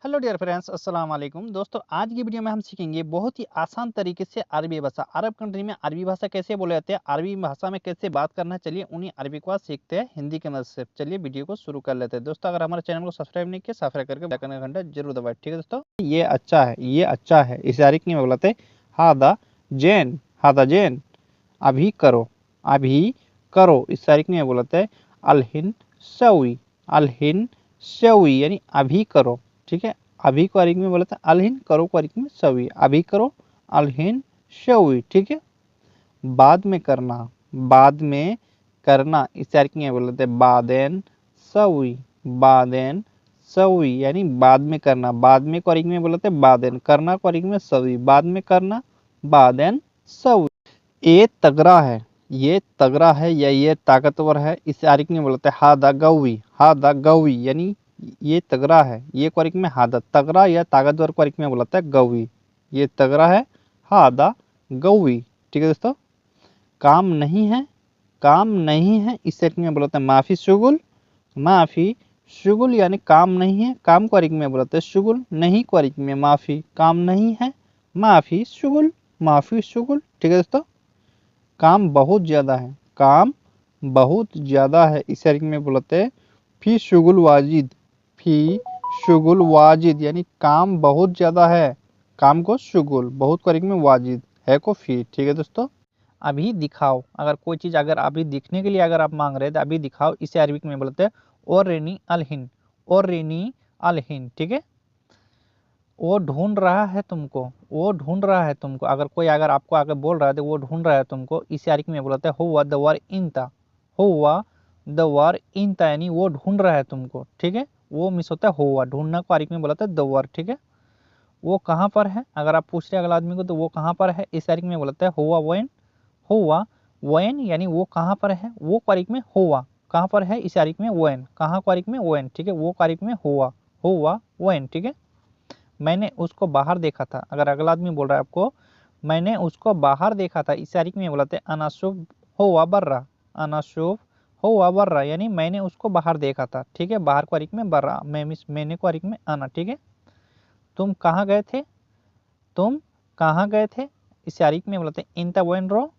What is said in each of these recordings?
Hello dear friends, अस्सलाम वालेकुम। दोस्तों, आज की वीडियो में हम सीखेंगे बहुत ही आसान तरीके से अरबी भाषा। अरब कंट्री में अरबी भाषा कैसे बोले जाते हैं, अरबी भाषा में कैसे बात करना है। चलिए उन्हीं अरबी को आज सीखते हैं हिंदी की मदद से। चलिए वीडियो को शुरू कर लेते हैं। दोस्तों, अगर हमारे चैनल को सब्सक्राइब नहीं किया, सब्सक्राइब करके बेल आइकन का घंटा जरूर दबाएं। ठीक है दोस्तों, ये अच्छा है, ये अच्छा है, इस तारीख में बोलते हैं हादा जैन, हादा जैन। अभी करो, अभी करो, इस तारीख में बोलते हैं अलहिन सवी, अलहिन सवी यानी अभी करो। ठीक है, अभी को अरिक में बोलते हैं अलहिन, करो को अरिक में सवी, अभी करो अलहिन सवी। ठीक है, बाद में करना, बाद में करना, इस तारीख में बोलते हैं बादेन सवी, बादेन सवी यानी बाद में करना। बाद में को अरिक में बोलते हैं बादेन, करना को अरिक में सवी, बाद में करना बादेन सवी। ये तगड़ा है, ये तगड़ा है या ये ताकतवर है, इस आरिक में बोलते हैं हादा गवी, हादा गवी यानी ये तगड़ा है। ये क्वारिक में हादा, तगड़ा या ताकतवर क्वारिक में बोलता है गवी, ये तगड़ा है हादा गवी। ठीक है दोस्तों, काम नहीं है, काम नहीं है, इस सेट में बोलते हैं माफी शुगुल, माफी शुगुल यानी काम नहीं है। काम क्वारिक में बोलते हैं शुगुल, नहीं क्वारिक में माफी, काम नहीं है माफी शुगुल, माफी शुगुल। ठीक है दोस्तों, काम बहुत ज्यादा है, काम बहुत ज्यादा है, इस तरीके में बोलते हैं फी शुगुल वाजिद, फी शुगुल वाजिद यानी काम बहुत ज्यादा है। काम को शुगुल, बहुत करीब में वाजिद, है को फी। ठीक है दोस्तों, अभी दिखाओ, अगर कोई चीज अगर अभी दिखने के लिए अगर आप मांग रहे हैं तो अभी दिखाओ, इसे अरबिक में बोलते हैं और रेनी अलहिन, और रेनी अलहिन। ठीक है, वो ढूंढ रहा है तुमको, वो ढूंढ रहा है तुमको। अगर कोई अगर आपको आगे बोल रहा है तो वो ढूंढ रहा है तुमको, इस यारिक में बोलते हैं हुआ द वर इंता, हुआ द वर इंता यानी वो ढूंढ रहा है तुमको। ठीक है, वो मिस होता है हुआ, ढूंढना को आरिक में बोलते हैं द वर। ठीक है, वो कहाँ पर है, अगर आप पूछ रहे हैं अगला आदमी को तो वो कहाँ पर है, इस यारिक में बोलते हैं हुआ वैन, हुआ वैन यानी वो कहाँ पर है। वो क्वारिक में हुआ कहाँ पर है, इस यारिक में वैन, कहाँ क्वारिक में वैन। ठीक है, वो क्वारिक में हुआ, हुआ वैन। ठीक है, मैंने उसको बाहर देखा था, अगर अगला आदमी बोल रहा है आपको मैंने उसको बाहर देखा था, इस तारीख में बोलते हैं अनाशुभ हुआ बर्रा, अनाशुभ हुआ बर्रा यानी मैंने उसको बाहर देखा था। ठीक है, बाहर को अरिक में बर्रा, मैंने को अरिक में आना। ठीक है, तुम कहाँ गए थे, तुम कहाँ गए थे, इस तारीख में बोलते हैं इंता वेन रो,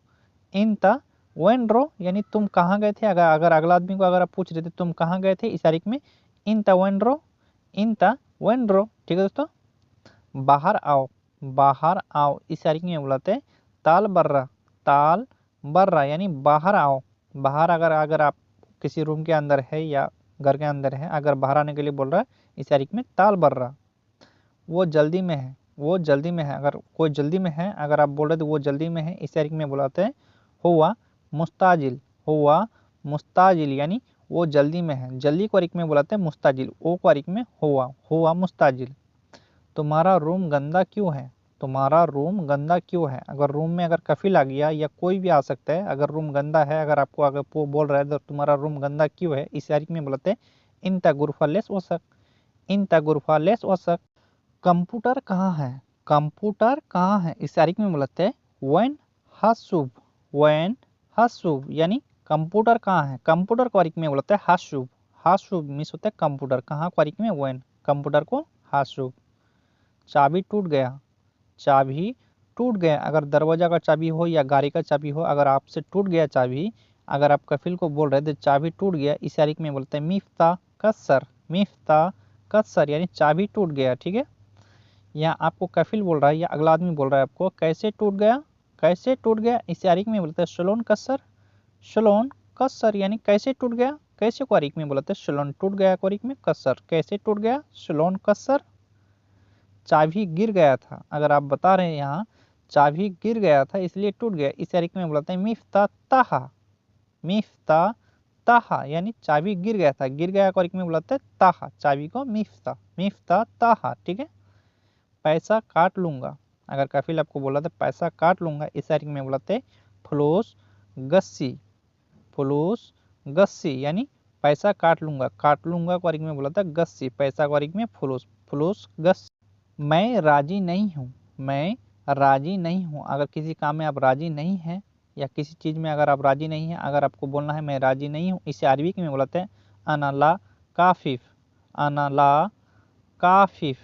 इंता वेन रो यानी तुम कहाँ गए थे। अगर अगर अगला आदमी को अगर आप पूछ रहे थे तुम कहाँ गए थे, इस तारीख में इंता वेन रो, इंता वेन रो। ठीक है दोस्तों, बाहर आओ, बाहर आओ, इस तारीख में बुलाते हैं ताल बर्रा, ताल बर्रा यानी बाहर आओ। बाहर अगर अगर आप किसी रूम के अंदर है या घर के अंदर है, अगर बाहर आने के लिए बोल रहा है, इस तारीख में ताल बर्रा। वो जल्दी में है, वो जल्दी में है, अगर कोई जल्दी में है अगर आप बोल रहे तो वो जल्दी में है, इस तारीख में बुलाते हैं हुआ मुस्ताजिल, हुआ मुस्ताजिल यानी वो जल्दी में है। जल्दी को अरिक में बुलाते हैं मुस्ताजिल, ओ को अरिक में हुआ, हुआ मुस्ताजिल। तुम्हारा रूम गंदा क्यों है, तुम्हारा रूम गंदा क्यों है, अगर रूम में अगर कफिल आ गया या कोई भी आ सकता है, अगर रूम गंदा है, अगर आपको अगर बोल रहा है तो तुम्हारा रूम गंदा क्यों है, इस तारीख में बोलते हैं इंता गुरफा लेस वसक, इंता गुरफा लेस वसक। कंप्यूटर कहाँ है, कंप्यूटर कहाँ है, इस तारीख में बोलते हैं वैन हासुब, वैन हासुब यानी कंप्यूटर कहाँ है। कंप्यूटर को तारीख में बोलते हैं हासुब, हासुब मिस होता है कंप्यूटर, कहाँ को तारीख में वैन, कंप्यूटर को हासुब। चाबी टूट गया, चाबी टूट गया, अगर दरवाजा का चाबी हो या गाड़ी का चाबी हो, अगर आपसे टूट गया चाबी, अगर आप कफिल को बोल रहे थे चाबी टूट गया, इस तारीख में बोलते हैं मिफ्ता कसर, मिफ्ता कसर यानी चाबी टूट गया। ठीक है, यहाँ आपको कफिल बोल रहा है या अगला आदमी बोल रहा है आपको कैसे टूट गया, कैसे टूट गया, इस तारीख में बोलते हैं शलोन कसर, शलोन कसर यानी कैसे टूट गया। कैसे को तारीख में बोलते हैं शलोन टूट गया, को तारीख में कसर, कैसे टूट गया शलोन कसर। चाबी गिर गया था, अगर आप बता रहे हैं यहाँ चाबी गिर गया था इसलिए टूट गया, इस तारीख में बोलते हैं मिफ्ता ताहा, मिफ्ता ताहा यानी चाबी गिर गया था, गिर गया को में बोलते हैं ताहा, चाबी को मिफ्ता, मिफ्ता ताहा। ठीक है, पैसा काट लूंगा, अगर कफिल आपको बोला था पैसा काट लूंगा, इस तारीख में बोलते हैं फलूस गस्सी, फलूस गस्सी यानी पैसा काट लूंगा को में बोला था गस्सी, पैसा को में फलूस, फलूस गस्सी। मैं राजी नहीं हूँ, मैं राजी नहीं हूँ, अगर किसी काम में आप राजी नहीं हैं या किसी चीज़ में अगर आप राजी नहीं हैं, अगर आपको बोलना है मैं राजी नहीं हूँ, इसे अरबी में बोलते हैं अना ला काफिफ, अना ला काफिफ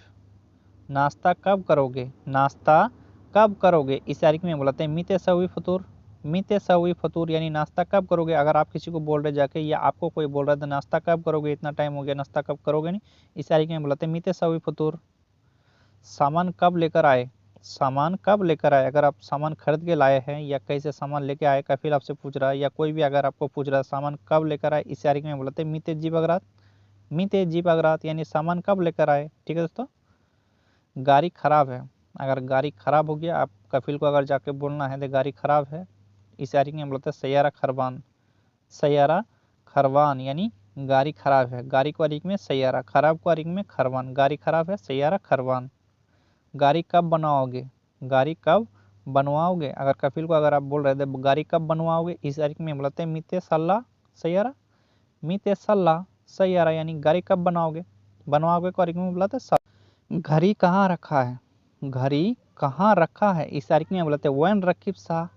नाश्ता कब करोगे, नाश्ता कब करोगे, इस तारीख में बोलाते हैं मीते सवी फतूर, मीते सवी फतूर यानी नाश्ता कब करोगे। अगर आप किसी को बोल रहे जाके या आपको कोई बोल रहा है तो नाश्ता कब करोगे, इतना टाइम हो गया नाश्ता कब करोगे, नहीं, इस तारीख में बोलाते हैं मीते सवी फतूर। सामान कब लेकर आए, सामान कब लेकर आए, अगर आप सामान खरीद के लाए हैं या कहीं से सामान लेके आए, कफिल आपसे पूछ रहा है या कोई भी अगर आपको पूछ रहा है सामान कब लेकर आए, इस तारीख में बोलते हैं मीते जीप अगरात, मीते जीप अगरात यानी सामान कब लेकर आए। ठीक है दोस्तों। गाड़ी खराब है, अगर गाड़ी खराब हो गया, आप कफिल को अगर जाके बोलना है तो गाड़ी खराब है, इस तारीख में बोलते हैं सैयारा खरबान, सैयारा खरवान यानी गाड़ी खराब है। गाड़ी को अरीक में सैयारा, खराब को अरीक में खरवान, गाड़ी खराब है सैयारा खरवान। गाड़ी कब बनवाओगे, गाड़ी कब बनवाओगे, अगर कफिल को अगर आप बोल रहे थे गाड़ी कब बनवाओगे, इस तारीख में बोलते हैं मीते सल्ला सैयारा, मीते सल्ला सैयारा यानी गाड़ी कब बनवाओगे, बनवाओगे को अरीक में बोलते हैं। घड़ी कहाँ रखा है, घड़ी कहाँ रखा है, इस तारीख में बोलते हैं वैन रकीब सा,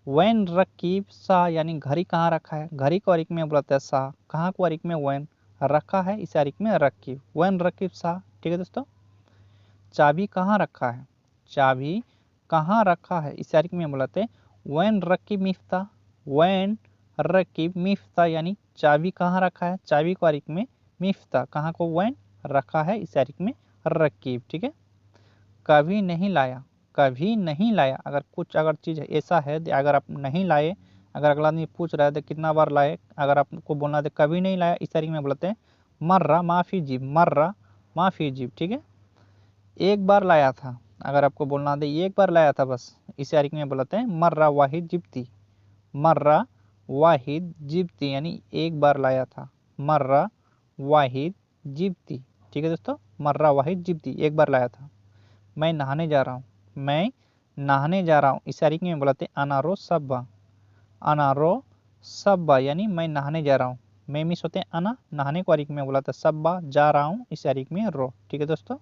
वैन रकीब सा यानी घड़ी कहाँ रखा है। घड़ी को अरीक में बोलते हैं सा, कहाँ को अरीक में वैन, रखा है इस तारीख में रकीब, वैन रकीब सा। ठीक है दोस्तों। चाबी कहाँ रखा है, चाबी कहाँ रखा है, इस तारीख में बोलते हैं वैन रकीब मिफ्ता, वैन रकीब मिफ्ता यानी चाबी कहाँ रखा है, चाबी को अरीक में मिफ्ता, कहाँ को वैन रखा है इस तारीख में रकीब। ठीक है। कभी नहीं लाया, कभी नहीं लाया, अगर कुछ अगर चीज़ ऐसा है अगर आप नहीं लाए, अगर अगला आदमी पूछ रहा है तो कितना बार लाए, अगर आपको बोलना है कभी नहीं लाया, इस तारीख में बोलते हैं मर्रा माफ़ी जीब, मर्रा माफ़ी जीब। ठीक है। एक बार लाया था, अगर आपको बोलना है एक बार लाया था बस, इस तारीख में बोलते हैं मर्रा वाहिद जिब्ती, मर्रा वाहिद जिब्ती यानी एक बार लाया था, मर्रा वाहिद जिब्ती। ठीक है दोस्तों। मर्रा वाहिद जिब्ती एक बार लाया था। मैं नहाने जा रहा हूँ, मैं नहाने जा रहा हूँ, इस तारीख में बोलते हैं अनारो सब्बा, अनारो सब्बा यानी मैं नहाने जा रहा हूँ। मैं मिस होते हैं अना, नहाने को तारीख में बोला था सब्बा, जा रहा हूँ इस तारीख में रो। ठीक है दोस्तों।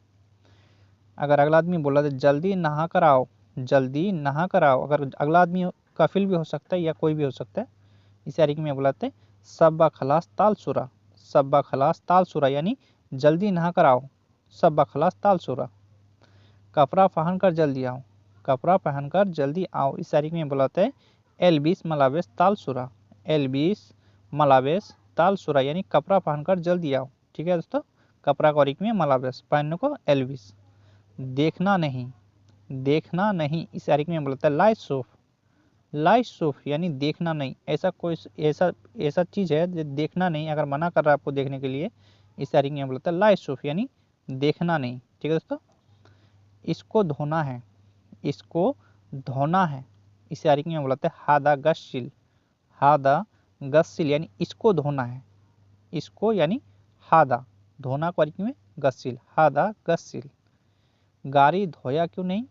अगर अगला आदमी बोला तो जल्दी नहा कर आओ, जल्दी नहा कर आओ, अगर अगला आदमी कफिल भी हो सकता है या कोई भी हो सकता है, इस तारीख में बुलाते सब्बा खलास ताल सुरा, सब्बा खलास ताल सुरा यानी जल्दी नहा कर आओ, सब्बा खलास ताल सुरा। कपड़ा पहन कर जल्दी आओ, कपड़ा पहनकर जल्दी आओ, इस तारीख में बुलाते हैं एलबिस मलावेस ताल सुरा, एलबिस मलावेस ताल सुरा यानी कपड़ा पहनकर जल्दी आओ। ठीक है दोस्तों। कपड़ा को अरीक में मलावेस, पहनने को एलबिस। देखना नहीं, देखना नहीं, इस तारीख में बोलता है लाई सूफ, लाई सूफ यानी देखना नहीं, ऐसा कोई ऐसा ऐसा चीज़ है जो देखना नहीं, अगर मना कर रहा है आपको देखने के लिए, इस तारीख में बोलता है लाई सूफ यानी देखना नहीं। ठीक है दोस्तों। इसको धोना है, इसको धोना है, इस तारीख में बोलता है हादा गस्सिल, हादा गस्सिल यानी इसको धोना है, इसको यानी हादा, धोना को में गस्सिल, हादा गस्सिल। गाड़ी धोया क्यों नहीं,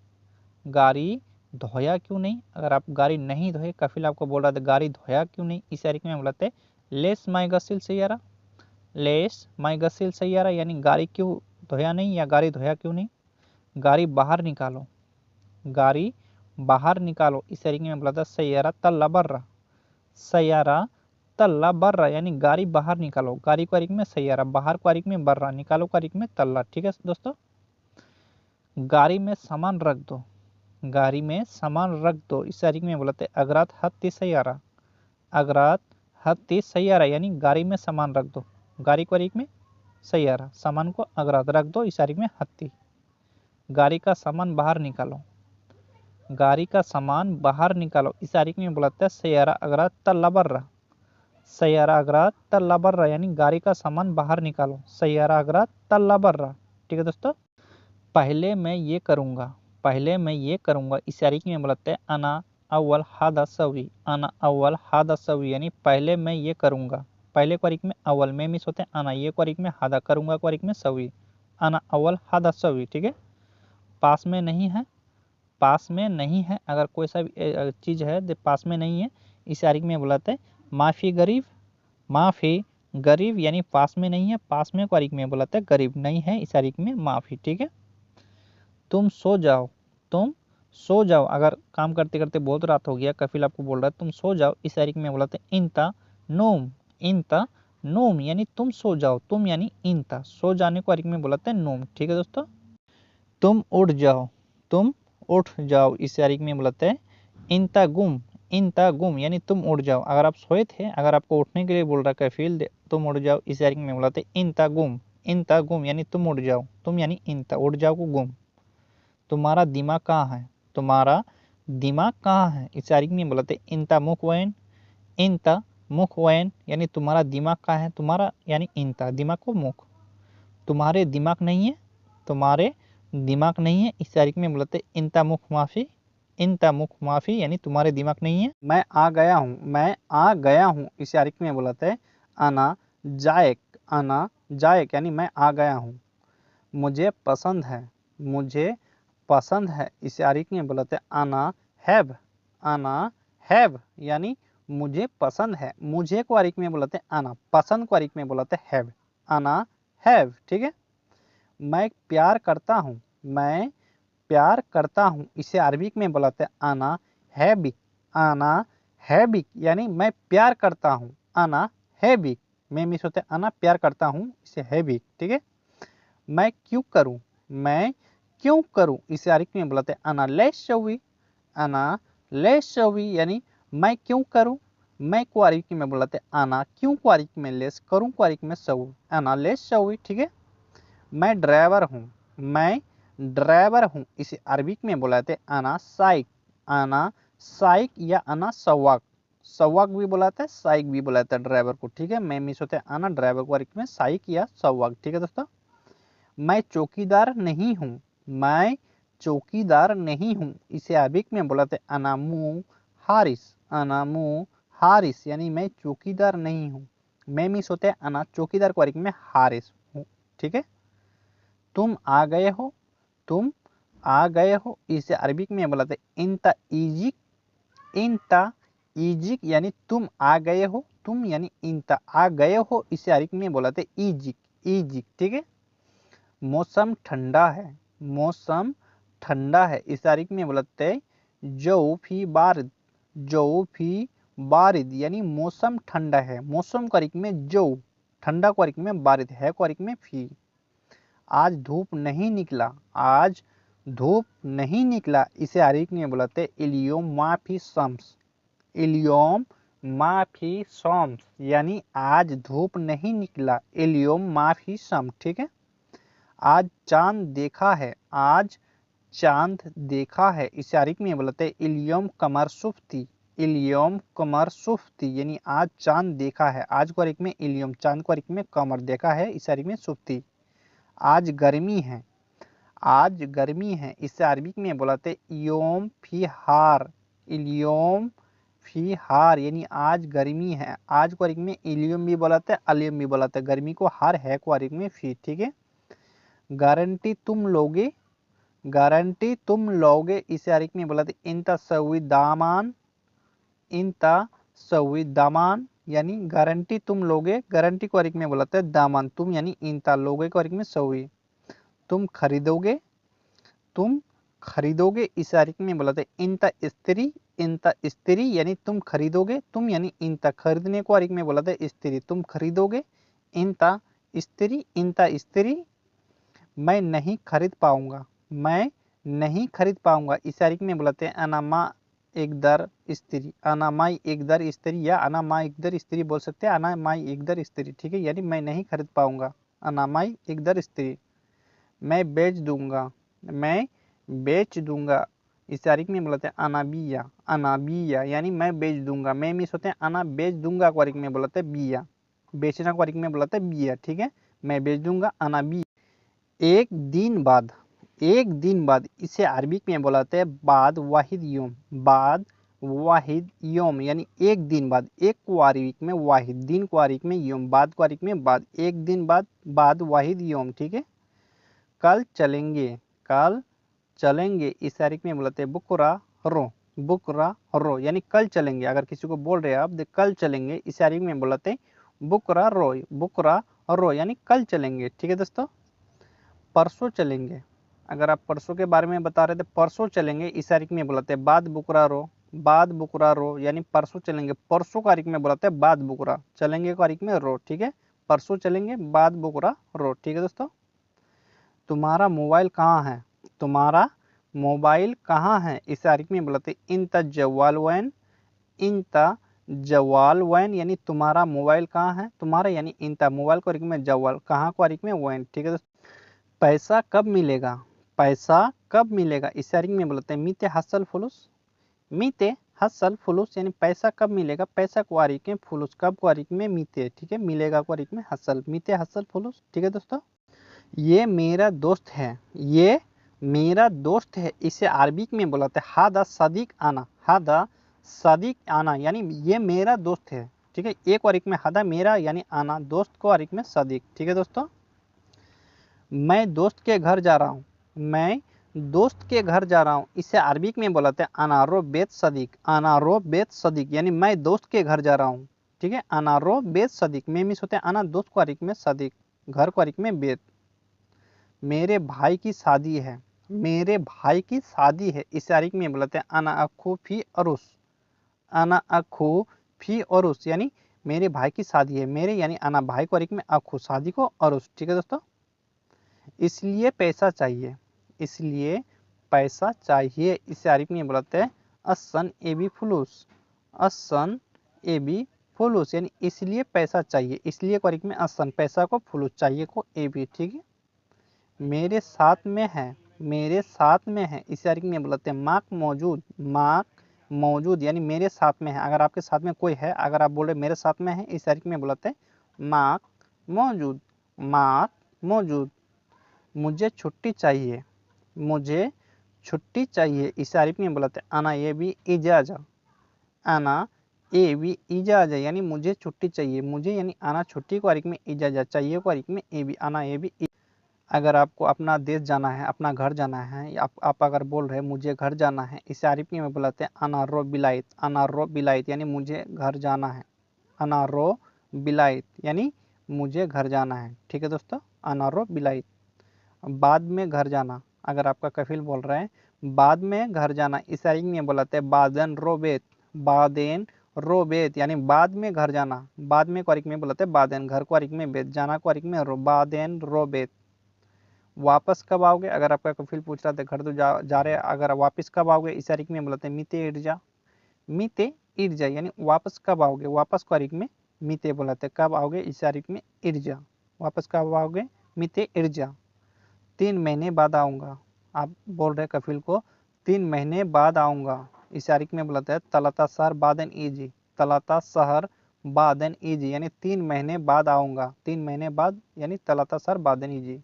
गाड़ी धोया क्यों नहीं, अगर आप गाड़ी नहीं धोए, कफिल आपको बोल रहा था गाड़ी धोया क्यों नहीं, इस तारीख में बोलते हैं लेस माई गसिल सैयारा, लेस माई गसिल सैयारा यानी गाड़ी क्यों धोया नहीं या गाड़ी धोया क्यों नहीं। गाड़ी बाहर निकालो, गाड़ी बाहर निकालो, इस तरीके में बोला था सैयारा तल्ला बर्रा, सैयारा तल्ला बर्रा यानी गाड़ी बाहर निकालो, गाड़ी को अरिक में सैयारा, बाहर को अरिक में बर्रा, निकालो को अरिक में तल्ला। ठीक है दोस्तों। गाड़ी में सामान रख दो, गाड़ी में सामान रख दो, इस तारीख में बोलते हैं अगरात हत्ती सैयारा, अगरात हत्ती सैयारा यानी गाड़ी में सामान रख दो, गाड़ी को तारीख में सैयारा, सामान को अगरात रख दो, इस तारीख में हत्ती। गाड़ी का सामान बाहर निकालो, गाड़ी का सामान बाहर निकालो, इस तारीख में बोलते हैं सैयारा अगरात तल्ला बर्रा, सैयारा अगरात तल्ला बर्रा यानी गाड़ी का सामान बाहर निकालो, सैयारा अगरात तल्ला बर्रा। ठीक है दोस्तों। पहले मैं ये करूँगा, पहले मैं ये करूँगा, इस तारीख में बोलते हैं अना अव्वल हादा सवी, अना अव्वल हादा सवी यानी पहले मैं ये करूँगा, पहले क्वारिक में अव्वल में मिस होते हैं अना, ये क्वारिक में हादा, करूँगा क्वारिक में सवी, अना अव्वल हादा सवी। ठीक है। पास में नहीं है, पास में नहीं है, अगर कोई सा चीज़ है जो पास में नहीं है, इस तारीख में बुलाते हैं माफ़ी गरीब, माफ़ी गरीब यानी पास में नहीं है, पास में क्वारिक में बुलाते हैं गरीब, नहीं है इस तारीख में माफ़ी। ठीक है। तुम सो जाओ, तुम सो जाओ, अगर काम करते करते बहुत रात हो गया, कफिल आपको बोल रहा है तुम सो जाओ, इस तारीख में बोलाते हैं इंता नोम, इंता नोम यानी तुम सो जाओ, तुम यानी इंता, सो जाने को तारीख में बोलाते हैं नोम। ठीक है दोस्तों। तुम उठ जाओ, तुम उठ जाओ, इस तारीख में बुलाते हैं इंता गुम यानी तुम उठ जाओ। अगर आप सोए थे, अगर आपको उठने के लिए बोल रहा है फील तुम उठ जाओ, इस तारीख में बुलाते हैं इंता गुम यानी तुम उठ जाओ, तुम यानी इंता, उठ जाओ को गुम। तुम्हारा दिमाग कहाँ है, तुम्हारा दिमाग कहाँ है, इस तारीख में बुलाते हैं इंता मुख वैन यानी तुम्हारा दिमाग कहाँ है, तुम्हारा यानी इंता, दिमाग को मुख। तुम्हारे दिमाग नहीं है, तुम्हारे दिमाग नहीं है, इस तारीख में बुलाते इंता मुख माफी यानी तुम्हारे दिमाग नहीं है। मैं आ गया हूँ, इस तारीख में बुलाते आना जायक यानी मैं आ गया हूँ। मुझे पसंद है, इस तारीख में बुलाते आना हैव यानी मुझे पसंद है। मुझे को तारीख में बुलाते आना, पसंद को तारीख में बुलाते हैव, आना हैव, ठीक है। मैं प्यार करता हूँ, इसे अरबिक में बुलाते आना हैबिक यानी मैं प्यार करता हूँ, आना हैबिक। मैं मिस होते आना प्यार करता हूँ, इसे हैबिक, ठीक है। मैं क्यों करूँ, इसे अरबिक में बुलाते आना लेशवी यानी मैं क्यों करूँ। मैं को अरबिक में बुलाते आना, क्यों को अरबिक में लेस, करूँ को अरबिक में सवी, आना लेशवी, ठीक है। मैं ड्राइवर हूँ, इसे अरबिक में बुलाते आना साइक या आना सवाक भी बुलाते हैं, साइक भी बुलाते हैं ड्राइवर को, ठीक है। मैं मिस होते आना ड्राइवर को अरबिक में साइक या सवाक, ठीक है दोस्तों। मैं चौकीदार नहीं हूँ, इसे अरबिक में बुलाते अनामू हारिस यानी मैं चौकीदार नहीं हूँ। मैं मिस होते अना चौकीदार को अरबिक में हारिस हूँ, ठीक है। तुम आ गए हो, इसे अरबिक में बुलाते इंता इजिक यानी तुम आ गए हो, तुम यानी इंता आ गए हो, इसे अरबिक में बुलाते इजिक, ठीक है। मौसम ठंडा है, इस तारीख में बुलाते जौफी बारिद यानी मौसम ठंडा है। मौसम को तारीख में जौ, ठंडा को तारीख में बारिद, है को तारीख में फी। आज धूप नहीं निकला, इसे तारीख में बुलाते इलियोम माफी शम्स यानी आज धूप नहीं निकला, इलियोम माफी शम्स, ठीक है। आज चांद देखा है, इस तारीख में बोलते इलियम कमर सुफ्ती यानी आज चांद देखा है। आज को तारीख में इलियम, चांद को तारीख में कमर देखा है, इस तारीख में सुफ्ती। आज गर्मी है, इसे अरबिक में बोलते इलियम फी हार यानी आज गर्मी है। आज को तारीख में इलियम भी बोलाते अलियम भी बोलाते, गर्मी को हार, है को तारीख में फी, ठीक है। गारंटी तुम लोगे, इसे तारीख में बोलाते इंता सवी दामान यानी गारंटी तुम लोगे, गारंटी को तारीख में बोलाते हैं दामान, तुम यानी इंता, लोगे को तारीख में सवी। तुम खरीदोगे, इस तारीख में बोलाते इंता स्त्री यानी तुम खरीदोगे, तुम यानी इंता, खरीदने को तारीख में बोलाते स्त्री, तुम खरीदोगे, इंता स्त्री। मैं नहीं खरीद पाऊंगा, इस तारीख में बुलाते हैं अनामा एकदर स्त्री या अनामा एकदर स्त्री बोल सकते हैं, अनामाई एकदर स्त्री, ठीक है। यानी मैं नहीं खरीद पाऊंगा, अनामाई एकदर स्त्री। मैं बेच दूंगा, इस तारीख में बुलाते हैं अनाबिया यानी मैं बेच दूंगा। मैं मिस होते हैं अना बेच दूंगा को तारीख में बुलाते हैं बिया, बेचना को तारीख में बुलाते हैं बिया, ठीक है। मैं बेच दूंगा अनाबी। एक दिन बाद, इसे अरबिक में बुलाते हैं बाद वाहिद योम यानी एक दिन बाद, एक को अरबिक में वाहिद, दिन को अरबिक में योम, बाद को अरबिक में बाद, एक दिन बाद वाहिद योम, ठीक है। कल चलेंगे, इस तारीख में बुलाते हैं बुकरा रो यानी कल चलेंगे। अगर किसी को बोल रहे हैं आप कल चलेंगे, इस तारीख में बुलाते हैं बुकरा रो यानी कल चलेंगे, ठीक है दोस्तों। परसों चलेंगे, अगर आप परसों के बारे में बता रहे थे, परसों चलेंगे, इस तारीख में बुलाते हैं बाद बुकरा रो यानी परसों चलेंगे, परसों तारीख में बुलाते हैं बाद बुकरा, चलेंगे तारीख में रो, ठीक है। परसों चलेंगे बाद बुकरा रो, ठीक है दोस्तों। तुम्हारा मोबाइल कहाँ है, तुम्हारा मोबाइल कहाँ है, इसे अरबी में बोलते इंत जवाल वैन। इंत जवाल वैन यानी तुम्हारा मोबाइल कहाँ है, तुम्हारा यानी इंत मोबाइल को अरबी में जवाल, कहाँ को अरबी में वैन। ठीक है दोस्तों। पैसा कब मिलेगा, पैसा कब मिलेगा, इसे अरबी में बोलते हैं मीते हसल फुलूस। मीते हसल फुलूस यानी पैसा कब मिलेगा, पैसा को अरबी में फुलूस, कब को अरबी में मीते। ठीक है, मिलेगा को अरबी में हसल, मीते हसल फुलूस। ठीक है दोस्तों। ये मेरा दोस्त है, ये मेरा दोस्त है, इसे अरबी में बोलाते हैं हादा सदीक आना। हादा सदीक आना यानी ये मेरा दोस्त है। ठीक है, एक अरबी में हादा मेरा यानी आना, दोस्त को अरबी में सदीक। ठीक है दोस्तों। मैं दोस्त के घर जा रहा हूँ, मैं दोस्त के घर जा रहा हूँ, इसे अरबी में बोलाते हैं अनारो बेत सदीक। अनारो बेत सदीक यानी मैं दोस्त के घर जा रहा हूँ। ठीक है, अनारो बेत सदीक में मिस होते हैं अना, दोस्त को अरबी में सदीक, घर को अरबी में बेत। मेरे भाई की शादी है, मेरे भाई की शादी है, इसे अरबी में बोलते हैं अना अखू फी अरुस। अना अखू फी अरुस यानी मेरे भाई की शादी है, मेरे यानी अना भाई को अरबी में अखू, शादी को अरुस। ठीक है दोस्तों। इसलिए पैसा चाहिए, इसलिए पैसा चाहिए, इसे अरबी में बोलते हैं असन एबी फुलूस। असन एबी फुलूस यानी इसलिए पैसा चाहिए, इसलिए को अरबी में असन, पैसा को फुलूस, चाहिए को एबी। ठीक है। मेरे साथ में है, मेरे साथ में है, इसे अरबी में बोलते हैं माक मौजूद। माक मौजूद यानी मेरे साथ में है, अगर आपके साथ में कोई है, अगर आप बोल रहे मेरे साथ में है, इस अरबी में बोलते हैं माक मौजूद। माक मौजूद। मुझे छुट्टी चाहिए, मुझे छुट्टी चाहिए, इसे अरबी में बोलते हैं अना ये भी इजाजा। आना ए भी इजाजा यानी मुझे छुट्टी चाहिए, मुझे यानी आना छुट्टी को अरबी में इजाजा, चाहिए को अरबी में ए भी, आना ए भी। अगर आपको अपना देश जाना है, अपना घर जाना है, आप अगर बोल रहे हैं मुझे घर जाना है, इसे अरबी में बुलाते हैं अनारो बिलाइत। अनारो बिलाइत यानी मुझे घर जाना है। अनारो बिलाइत यानी मुझे घर जाना है। ठीक है दोस्तों, अनारो बिलाइत। बाद में घर जाना, अगर आपका कफिल बोल रहे हैं बाद में घर जाना, इस अरबी में बुलाते हैं बादन रोबेत। बादेन रोबेत यानी बाद में घर जाना, बाद में को अरबी में बुलाते हैं बादेन, घर को अरबी में बेत, जाना को अरबी में बादेन रोबेत। वापस कब आओगे, अगर आपका कफिल पूछ रहा था घर तो जा रहे, अगर वापस कब आओगे, इस अरबी में बोलते हैं मीते इर्जा। मीते इर्जा यानी वापस कब आओगे, वापस को अरबी में मीते बोलते हैं, कब आओगे, इस अरबी में इर्जा, वापस कब आओगे, मीते इर्जा। 3 महीने बाद आऊँगा, आप बोल रहे कफिल को 3 महीने बाद आऊँगा, इस अरबी में बोलते हैं तलाता सहर बादन ईजी। तलाता सहर बादन ईजी यानी 3 महीने बाद आऊँगा, 3 महीने बाद यानी तलाता सहर बादन ईजी।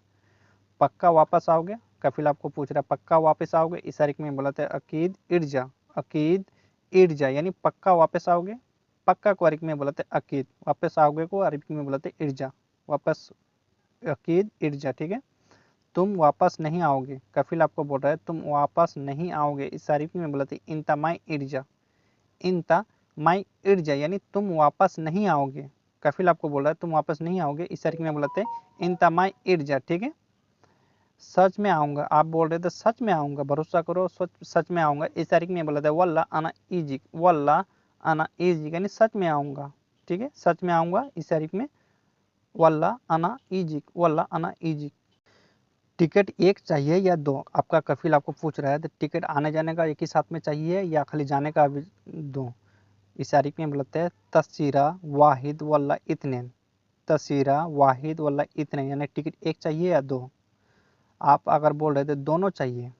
पक्का वापस आओगे, कफिल आपको पूछ रहा है पक्का वापस आओगे, इस अरबी में बोलते हैं अकीद इर्जा। अकीद इर्जा यानी पक्का वापस आओगे, पक्का को अरबी में बोलते हैं अकीद, वापस आओगे को अरबी में बोलते हैं इर्जा, वापस अकीद इर्जा। ठीक है। तुम वापस नहीं आओगे, कफिल आपको बोल रहा है तुम वापस नहीं आओगे, इस अरबी में बोलते हैं इंता माई इर्जा। इंता माई इर्जा यानी तुम वापस नहीं आओगे, कफिल आपको बोल रहा है तुम वापस नहीं आओगे, इस अरबी में बोलते हैं इंता माई इर्जा। ठीक है। सच में आऊँगा, आप बोल रहे थे सच में आऊँगा, भरोसा करो सच में आऊँगा, इस अरबी में बोला था वल्ला अना इजिक। वल्ला अना इजिक यानी सच में आऊँगा। ठीक है, सच में आऊँगा, इस अरबी में वल्ला अना इजिक, वल्ला अना इजिक। टिकट एक चाहिए या दो, आपका कफिल आपको पूछ रहा है तो टिकट आने जाने का एक ही साथ में चाहिए या खाली जाने का भी दो, इस अरबी में बोलते हैं तस्सीरा वाहिद वल्ला इतनेन। तस्सीरा वाहिद वल्ला इतनेन यानी टिकट एक चाहिए या दो। आप अगर बोल रहे थे दोनों चाहिए,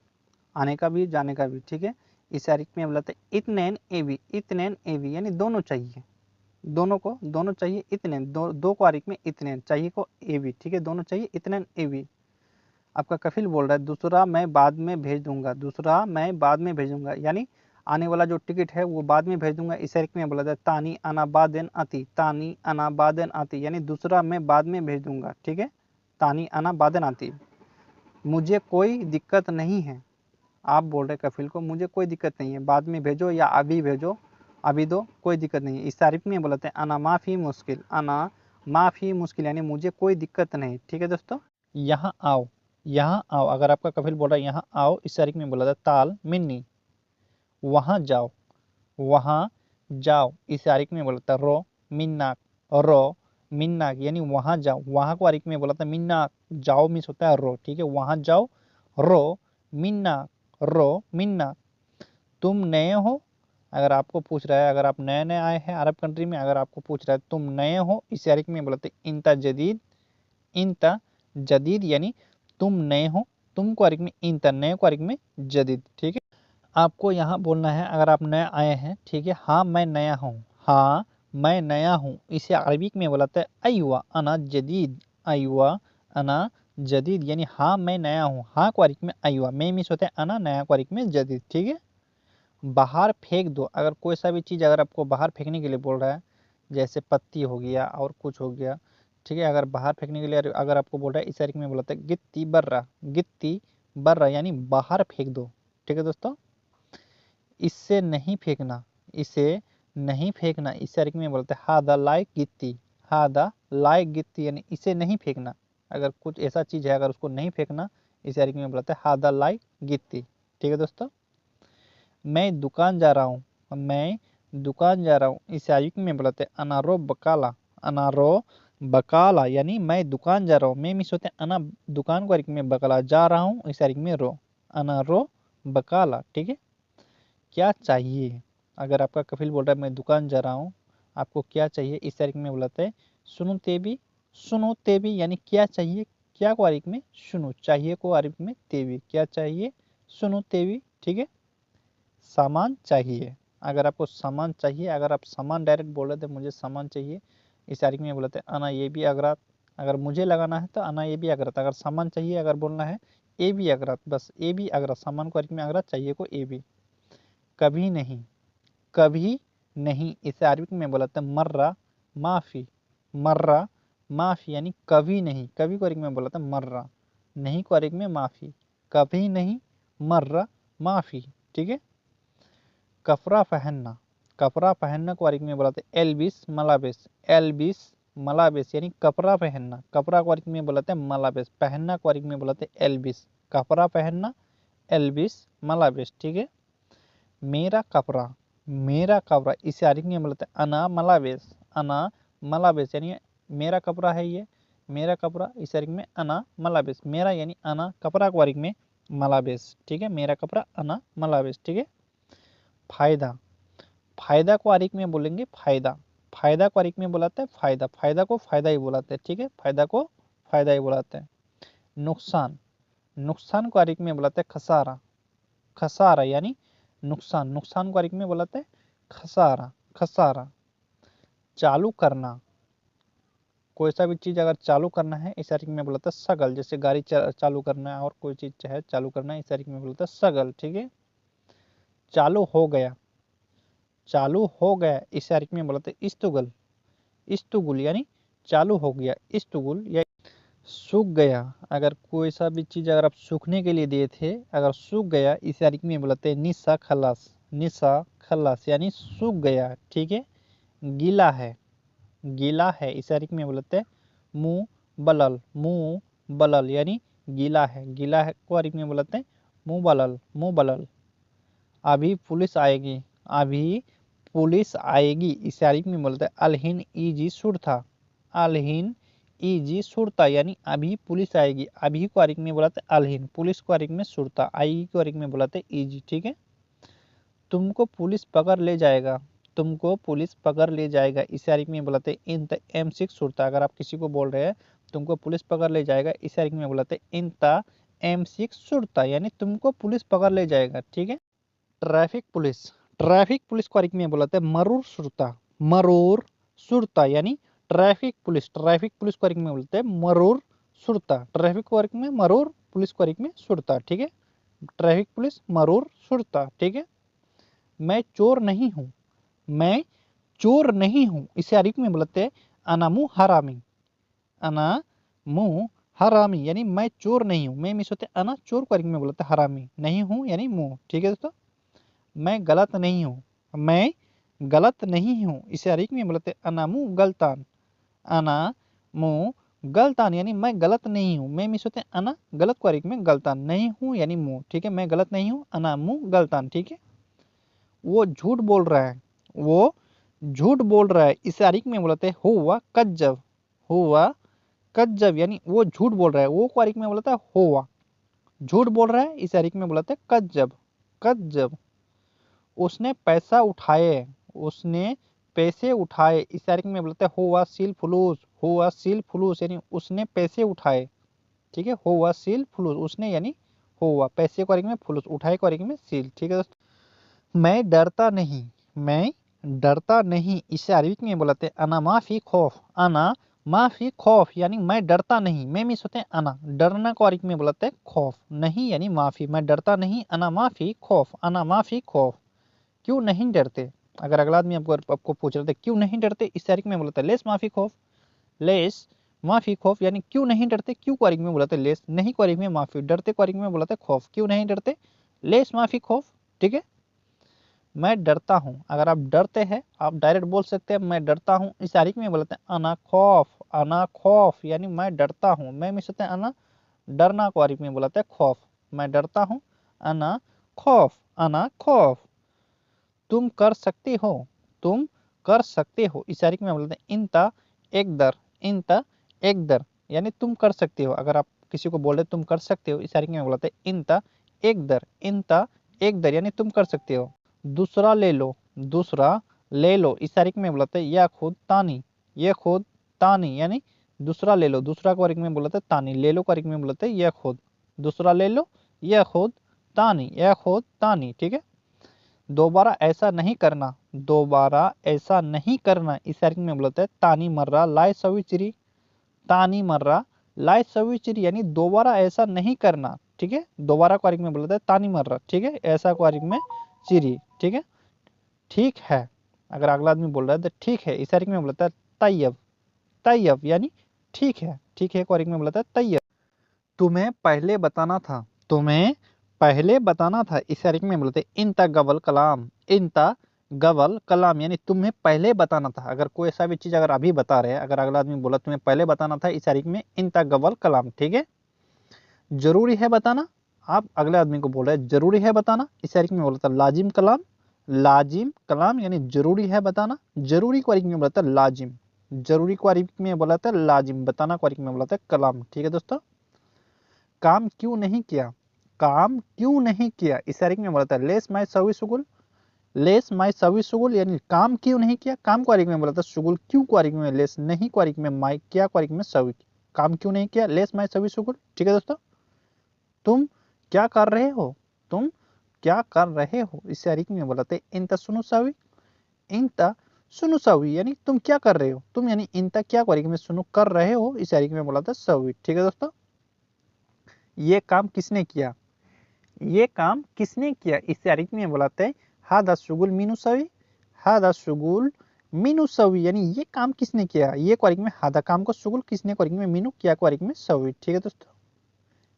आने का भी जाने का भी। ठीक है, इस अरबी में बोलते हैं इतनेन एवी। इतनेन एवी यानी दोनों चाहिए, दोनों को दोनों चाहिए, इतनेन दो को अरबी में इतनेन, चाहिए को एवी। ठीक है, दोनों चाहिए, इतनेन एवी। आपका कफिल बोल रहा है दूसरा मैं बाद में भेज दूंगा। दूसरा मैं बाद में भेजूंगा यानी आने वाला जो टिकट है वो बाद में भेज दूंगा, इस अरबी में बोला था तानी अना बादेन आती। तानी अना बादेन आती यानी दूसरा मैं बाद में भेज दूंगा। ठीक है, तानी अना बादेन आती। मुझे कोई दिक्कत नहीं है, आप बोल रहे कफिल को मुझे कोई दिक्कत नहीं है, बाद में भेजो या अभी भेजो, अभी दो, कोई दिक्कत नहीं है, इस अरबी में बोलते हैं अना माफ़ी मुश्किल। अना माफ़ी मुश्किल यानी मुझे कोई दिक्कत नहीं। ठीक है दोस्तों। यहाँ आओ, यहाँ आओ, अगर आपका कफिल बोल रहा है यहाँ आओ, इस अरबी में बोला था ताल मिन्नी। वहाँ जाओ, वहाँ जाओ, इस अरबी में बोला था रो मिन्नाक। रो मिन्नाक यानी वहाँ जाओ, वहाँ को अरबी में बोला था मिन्नाक, जाओ मिस होता है रो। ठीक है, वहाँ जाओ रो मिन्ना रो मिन्ना, तुम नए हो, अगर आपको पूछ रहा है, अगर आप नए नए आए हैं अरब कंट्री में, अगर आपको पूछ रहा है तुम नए हो, इस अरबी में बोलते इंता जदीद, इंता जदीद यानी तुम नए हो, तुम को अरबी में इंता, नए को अरबी में जदीद। ठीक है, आपको यहाँ बोलना है अगर आप नए आए हैं, ठीक है, हाँ मैं नया हूँ, हाँ मैं नया हूँ, इसे अरबी में बोलते हैं अयवा अना जदीद, अयवा अना जदीद यानी हाँ मैं नया हूँ, हाँ को अरबी में अयवा, मैं मिस होते हैं अना, नया को अरबी में जदीद। ठीक है, बाहर फेंक दो, अगर कोई सा भी चीज़ अगर आपको बाहर फेंकने के लिए बोल रहा है, जैसे पत्ती हो गया और कुछ हो गया, ठीक है, अगर बाहर फेंकने के लिए अगर आपको बोल रहा है, इस तरीके में बोलते हैं गित्ती बर्रा, गित्ती बर्रा यानी बाहर फेंक दो। ठीक है दोस्तों, इससे नहीं फेंकना, इसे नहीं फेंकना, इस तरीके में बोलते हैं हादा लाइक गित्ती, हादा लाइक गित्ती यानी इसे नहीं फेंकना, अगर कुछ ऐसा चीज़ है अगर उसको नहीं फेंकना, इस तरीके में बोलते हैं हादा लाइक गित्ती। ठीक है दोस्तों, मैं दुकान जा रहा हूँ, मैं दुकान जा रहा हूँ, इस आयुक्त में बोलते हैं अनारो बकाला, अनारो बकाला यानी मैं दुकान जा रहा हूँ, मैं मिस होते हैं अना, दुकान को अरिक में बकाला, जा रहा हूँ इस अरिक में रो, अनारो बकाला। ठीक है, क्या चाहिए, अगर आपका कफिल बोल रहा है मैं दुकान जा रहा हूँ, आपको क्या चाहिए, इस तारीख में बुलाते हैं सुनो तेबी, सुनो तेबी यानी क्या चाहिए, क्या को आरिक में सुनो, चाहिए को आरिक में तेबी, क्या चाहिए सुनो तेबी। ठीक है, सामान चाहिए, अगर आपको सामान चाहिए, अगर आप सामान डायरेक्ट बोल रहे थे मुझे सामान चाहिए, इस तारीख में बोलते हैं अना ये भी अगरात, अगर मुझे लगाना है तो अना ये भी अगरात, अगर सामान चाहिए अगर बोलना है ए भी अगरात, बस ए भी अगरात, सामान को आरिक में अगरात, चाहिए को ए भी। कभी नहीं, कभी नहीं, इसे अरबिक में बोलते हैं मर्रा माफ़ी, मर्रा माफ़ी यानी कभी नहीं, कभी को अरबिक में बोलते हैं मर्रा, नहीं को अरबिक में माफ़ी, कभी नहीं मर्रा माफ़ी। ठीक है, कपड़ा पहनना, कपड़ा पहनना को अरबिक में बोलते हैं एलबिस मलाबिस, एलबिस मलाबिस यानी कपड़ा पहनना, कपड़ा को अरबिक में बोलते हैं मलाबिस, पहनना को अरबिक में बोलते हैं एलबिस, कपड़ा पहनना एलबिस मलाबिस। ठीक है, मेरा कपड़ा, मेरा कपड़ा, इसे अरबी में बोलते हैं अना मलाबेस, अना मलाबेस यानी मेरा कपड़ा है ये, मेरा कपड़ा, इस अरबी में अना मलाबेस, मेरा यानी अना, कपड़ा को अरबी में मलाबेस। ठीक है, मेरा कपड़ा अना मलाबेस। ठीक है, फायदा, फायदा को अरबी में बोलेंगे फायदा, फायदा को अरबी में बुलाते हैं फायदा, फायदा को फायदा ही बुलाते हैं। ठीक है, फायदा को फायदा ही बुलाते हैं। नुकसान, नुकसान को अरबी में बुलाते हैं खसारा, खसारा यानी नुकसान, नुकसान को अरबी में बोलते हैं खसारा, खसारा। चालू करना, कोई सा भी चीज अगर चालू करना है इस अरबी में बोलते हैं सगल, जैसे गाड़ी चालू करना है और कोई चीज चाहे चालू करना है, इस अरबी में बोलते हैं सगल। ठीक है, चालू हो गया, चालू हो गया, इस अरबी में बोलते हैं इस्तुगल, इस्तुगुल यानी चालू हो गया, इस्तुगुल या सूख गया, अगर कोई सा भी चीज अगर आप सूखने के लिए दिए थे, अगर सूख गया, इस अरबी में बोलते हैं निसा खलास, निसा खलास यानी सूख गया। ठीक है, गीला है, गीला है, इस अरबी में बोलते हैं मुंह बलल, मुंह बलल यानी गीला है, गीला है को अरबी में बोलते हैं मुंह बलल, मुंह बलल। अभी पुलिस आएगी, अभी पुलिस आएगी, इस अरबी में बोलते हैं अलहिन ईजी सुरथा, अलहिन ईजी सुरता यानी अभी पुलिस आएगी, अभी को अरबी में बोलाते अलहिन, पुलिस को अरबी में सुरता, आएगी को अरबी में बोलाते ईजी। ठीक है, तुमको पुलिस पकड़ ले जाएगा, तुमको पुलिस पकड़ ले जाएगा, इस अरबी में बोलाते इन M6 सुरता, अगर आप किसी को बोल रहे हैं तुमको पुलिस पकड़ ले जाएगा, इस अरबी में बोलाते इंता M6 सुरता यानी तुमको पुलिस पकड़ ले जाएगा। ठीक है, ट्रैफिक पुलिस, ट्रैफिक पुलिस को अरबी में बोलाते हैं मरूर सुरता, मरूर सुरता यानी ट्रैफिक पुलिस, ट्रैफिक पुलिस को अरबी में बोलते हैं मरूर सुरता, ट्रैफिक को अरबी में मरूर, पुलिस को अरबी में सुरता। ठीक है, ट्रैफिक पुलिस मरूर सुरता। ठीक है, मैं चोर नहीं हूँ, मैं चोर नहीं हूँ, इसे अरबी में बोलते हैं अनामु हरामी, अनामु हरामी यानी मैं चोर नहीं हूँ, मैं मिस होते अना, चोर को अरबी में बोलते हैं हरामी, नहीं हूँ यानी मुँह। ठीक है दोस्तों, मैं गलत नहीं हूँ, मैं गलत नहीं हूँ, इसे अरबी में बोलते हैं अनामु गलतान, अनामु गलतान यानी मैं गलत नहीं हूँ, मैं मिस होते अना, गलत को अरबी में गलतान, नहीं हूँ यानी मुँह। ठीक है, मैं गलत नहीं हूँ, अनामु गलतान। ठीक है, वो झूठ बोल रहा है, वो झूठ बोल रहा है, इसे अरबी में बोलते हैं हुआ कज्जब, हुआ कज्जब यानी वो झूठ बोल रहा है, वो को अरबी में बोलता है हुआ, झूठ बोल रहा है, इस अरबी में बोलते हैं कज्जब, कज्जब। उसने पैसा उठाए, उसने पैसे उठाए, इस अरबी में बोलते हैं हुआ सील फुलूस, हुआ सील फुलूस यानी उसने पैसे उठाए। ठीक है, हुआ सील फुलूस, उसने यानी हुआ, पैसे को अरबी में फुलूस, उठाए को अरबी में सील। ठीक है दोस्तों। मैं डरता नहीं, मैं डरता नहीं, इसे अरबिक में बोलते हैं अना माफी खौफ, अना माफी खौफ यानी मैं डरता नहीं। मैं मिस होते हैं अना, डरना को अरबिक में बोलते हैं खौफ, नहीं यानी माफी, मैं डरता नहीं, अना माफी खौफ, अना माफी खौफ। क्यों नहीं डरते, अगर अगला आदमी आपको पूछ रहे थे क्यों नहीं डरते, इस अरबिक में बोलते हैं लेस माफी खौफ, लेस माफी खौफ यानी क्यों नहीं डरते। क्यों को अरबिक में बोलते लेस, नहीं को अरबिक में माफी, डरते को अरबिक में बोलते खौफ। क्यों नहीं डरते, लेस माफी खौफ। ठीक है, मैं डरता हूं, अगर आप डरते हैं आप डायरेक्ट बोल सकते हैं मैं डरता हूं, इस तारीख में बोलते हैं अना खौफ, अना खौफ यानी मैं डरता हूं। मैं मिस होते हैं अना, डरना को अरबी में बोलते हैं खौफ, मैं डरता हूं, अना खौफ, अना खौफ। तुम कर सकते हो, तुम कर सकते हो, इस तारीख में बोलते हैं इंता एकदर, इंता एकदर यानी तुम कर सकते हो। अगर आप किसी को बोल रहे तुम कर सकते हो, इस तारीख में बोलते हैं इंता एकदर, इंता एकदर यानी तुम कर सकते हो। दूसरा ले लो, दूसरा ले लो, इस तारीख में बोलते हैं या खुद तानी, ये खुद तानी यानी दूसरा ले लो। दूसरा को अरबी में बोलते हैं तानी, ले लो को अरबी में बोलते हैं या खुद। दूसरा ले लो, या खुद तानी, या खुद तानी। ठीक है, दोबारा ऐसा नहीं करना, दोबारा ऐसा नहीं करना, इस अरबी में बोलते हैं तानी मर्रा लाए सवी चिरी, तानी मर्रा लाए सवी चिरी यानी दोबारा ऐसा नहीं करना। ठीक है, दोबारा को अरबी में बोलते हैं तानी मर्रा। ठीक है, ऐसा को अरबी में चिरी। ठीक है, ठीक है, अगर अगला आदमी बोल रहा है तो ठीक है, इस अरबी में बोलता है तैयब, तैयब यानी ठीक है। ठीक है को अरबी में बोलता है तैयब। तुम्हें पहले बताना था, तुम्हें पहले बताना था, इस अरबी में बोलते हैं इंता गवल कलाम, इंता गवल कलाम यानी तुम्हें पहले बताना था। अगर कोई ऐसा भी चीज अगर अभी बता रहे हैं, अगर अगला आदमी बोला तुम्हें पहले बताना था, इस अरबी में इंता गवल कलाम। ठीक है, जरूरी है बताना, आप अगले आदमी को बोल रहे हैं जरूरी है बताना, इस अरबी में बोलता है लाजिम कलाम, लाजिम कलाम यानी जरूरी है बताना। जरूरी को अरबी में बोलता है लाजिम, जरूरी को अरबी में बोलता है लाजिम, बताना को अरबी में बोलता है कलाम। ठीक है दोस्तों। काम क्यों नहीं किया, काम क्यों नहीं किया, इस अरबी में बोलता है लेस माई सवी सुगुल, लेस माई सवी सुगुल यानी काम क्यों नहीं किया। काम को अरबी में बोलता है सुगुल, क्यों को अरबी में लेस, नहीं को अरबी में माई, किया को अरबी में सवी। काम क्यों नहीं किया, लेस माई सवी सुगुल। ठीक है दोस्तों। तुम क्या कर रहे हो, तुम क्या कर रहे हो, इस अरबी में बोलते इंता सुनु सवी, इंता सुनु सवी यानी तुम क्या कर रहे हो। तुम यानी इंता क्या को अरबी में सुनु कर रहे हो, इस अरबी में बोलता है सवी। ठीक है दोस्तों। ये काम किसने किया, ये काम किसने किया, इस अरबी में बोलते हैं हादा शुगुल मीनू सवी, हादा शुगुल मीनू सवी यानी ये काम किसने किया। ये को अरबी में हादा काम को, शुगुल किसने को अरबी में, मीनू किया को अरबी में सवी। ठीक है दोस्तों।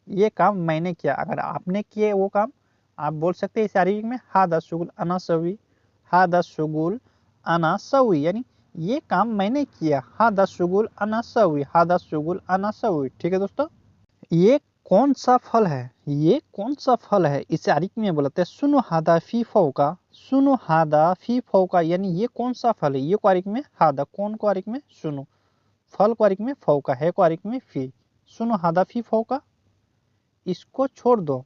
ये काम मैंने किया, अगर आपने किए वो काम आप बोल सकते हैं इस अरबी में हादा शुगुल अना सवी, हादा शुगुल अना सवी यानी ये काम मैंने किया, हादा शुगुल अना सवी, हादा शुगुल अना सवी। ठीक है दोस्तों। ये कौन सा फल है, ये कौन सा फल है, इसे अरबी में बोलते हैं सुनो हादा फी फौका, सुनो हादा फी फौका यानी ये कौन सा फल है। ये को अरबी में हादा, कौन को अरबी में सुनो, फल को अरबी में फौका, है को अरबी में फी, सुनो हादा फी फौका, इसको छोड़ दो,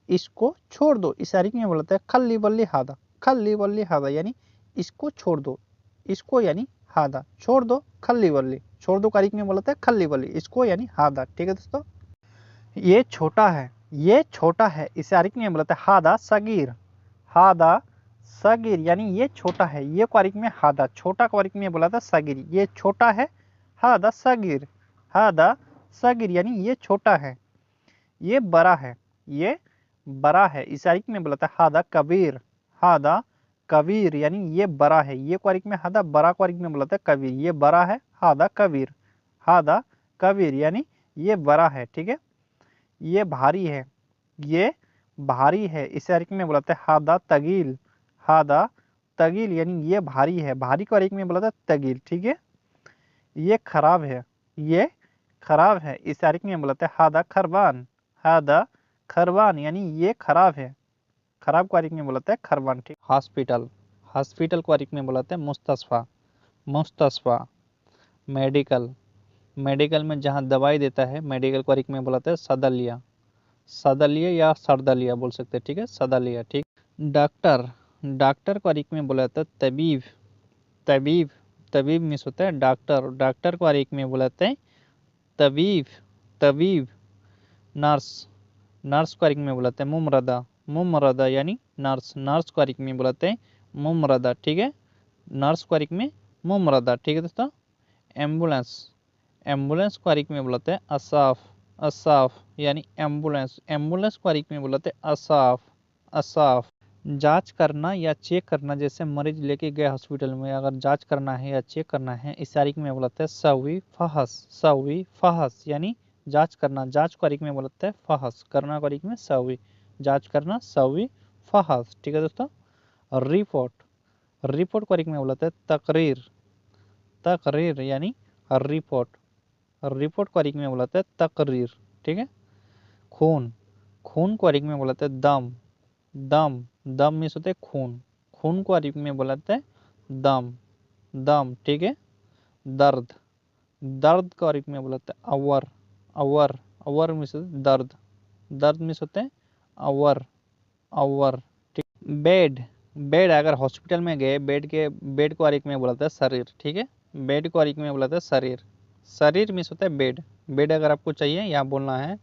इसको छोड़ दो, इस अरबी में बोलते हैं खल्ली बल्ली हादा, खल्ली बल्ली हादा यानी इसको छोड़ दो, इसको यानी हादा, छोड़ दो खल्ली बल्ली, छोड़ दो अरबी में बोलते हैं खल्ली बल्ली, इसको यानी हादा। ठीक है दोस्तों। ये छोटा है, ये छोटा है, इसे अरबी में बोलते हैं हादा सगीर, हादा सगीर यानी ये छोटा है। ये को अरबी में हादा, छोटा को अरबी में बोला था सगीर, ये छोटा है, हादा सगीर, हादा सगीर यानी ये छोटा है। ये बड़ा है, ये बड़ा है, इस अरबी में बोला था हादा कबीर, हादा कबीर यानी ये बड़ा है। ये को अरबी में हादा, बड़ा को अरबी में बोला था कबीर, ये बड़ा है, हादा कबीर, हादा कबीर यानी ये बड़ा है। ठीक है। ये भारी है, ये भारी है, इसे अरबी में बोला था हादा तगील, हादा तगील यानी ये भारी है, भारी को अरबी में बोला था तगील। ठीक है। ये खराब है, ये खराब है, इस अरबी में बोला था हादा खरबान, हादा खरबान यानी ये खराब है, खराब को अरबी में बोला था खरबान। ठीक। हॉस्पिटल, हॉस्पिटल को अरबी में बोला था मुस्तशफा, मुस्तशफा। मेडिकल, मेडिकल में जहाँ दवाई देता है, मेडिकल को अरबी में बोला था सदलिया, सदलिया या सरदलिया बोल सकते हैं, ठीक है, सदलिया, ठीक। डॉक्टर, डॉक्टर को अरबी में बोला जाता है तबीब, तबीब, तबीब मीन्स होता है डॉक्टर, डॉक्टर को अरबी में बोला जाता है तबीब, तबीब। नर्स, नर्स को अरबी में बुलाते हैं मुमरदा, मुमरदा यानी नर्स, नर्स को अरबी में बुलाते हैं मुमरदा, ठीक है, नर्स को अरबी में मुमरदा, ठीक है दोस्तों। एम्बुलेंस, एम्बुलेंस को अरबी में बुलाते हैं असाफ, असाफ यानी एम्बुलेंस, एम्बुलेंस को अरबी में बुलाते हैं असाफ, असाफ। जांच करना या चेक करना, जैसे मरीज लेके गए हॉस्पिटल में, अगर जांच करना है या चेक करना है, इस तारीख में बुलाते हैं सवी फहस, सवी फहस यानी जांच करना, जांच को अरबी में बोलते हैं फहस, करना को अरबी में सवी, जांच करना सवी फहस, ठीक है दोस्तों। रिपोर्ट, रिपोर्ट को अरबी में बोलते हैं तकरीर, तकरीर यानी रिपोर्ट, रिपोर्ट को अरबी में बोलते हैं तकरीर, ठीक है। खून, खून को अरबी में बोलते हैं दम, दम, दम मीन्स होते हैं खून, खून को अरबी में बोलते हैं दम, दम, ठीक है। दर्द, दर्द को अरबी में बोलते हैं अवर, अवर, अवर मीन्स दर्द, दर्द मीन्स होते हैं अवर, अवर, ठीक। बेड, बेड अगर हॉस्पिटल में गए, बेड के, बेड को अरबी में बोलते हैं शरीर, ठीक है, बेड को अरबी में बोलते हैं शरीर, शरीर मीन्स होता है बेड, बेड अगर आपको चाहिए यहाँ बोलना है